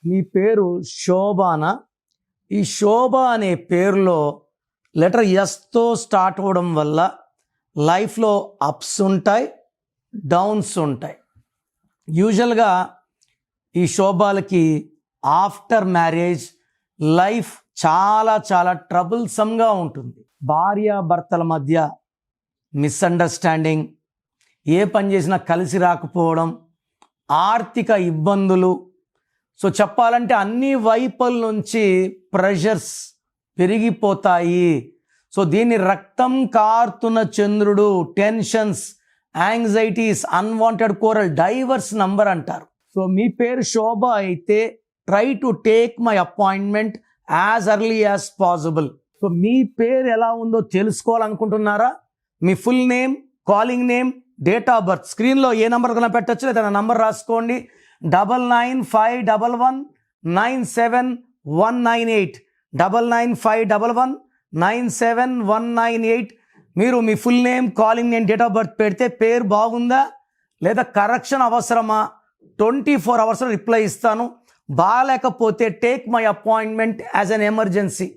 మీ పేరు శోభానా? ఈ శోభ అనే పేరులో లెటర్ ఎస్తో స్టార్ట్ అవ్వడం వల్ల లైఫ్లో అప్స్ ఉంటాయి, డౌన్స్ ఉంటాయి. యూజువల్గా ఈ శోభాలకి ఆఫ్టర్ మ్యారేజ్ లైఫ్ చాలా చాలా ట్రబుల్సమ్గా ఉంటుంది. భార్యాభర్తల మధ్య మిస్అండర్స్టాండింగ్, ఏ పని చేసినా కలిసి రాకపోవడం, ఆర్థిక ఇబ్బందులు. సో చెప్పాలంటే అన్ని వైపుల నుంచి ప్రెషర్స్ పెరిగిపోతాయి. సో దీన్ని రక్తం కారుతున్న చంద్రుడు, tensions, anxieties, unwanted quarrel, divorce number అంటారు. సో మీ పేరు శోభ అయితే try to take my appointment as early as possible. So మీ పేరు ఎలా ఉందో తెలుసుకోవాలనుకుంటున్నారా? మీ full name, calling name, date of birth స్క్రీన్లో ఏ నెంబర్ కన్నా పెట్టచ్చు, లేదా నంబర్ రాసుకోండి. 9951197198 9951197198. మీరు మీ full name, calling name, date of birth పెడితే పేరు బాగుందా లేదా కరెక్షన్ అవసరమా 24 అవర్స్లో రిప్లై ఇస్తాను. బాగాలేకపోతే take my appointment as an emergency.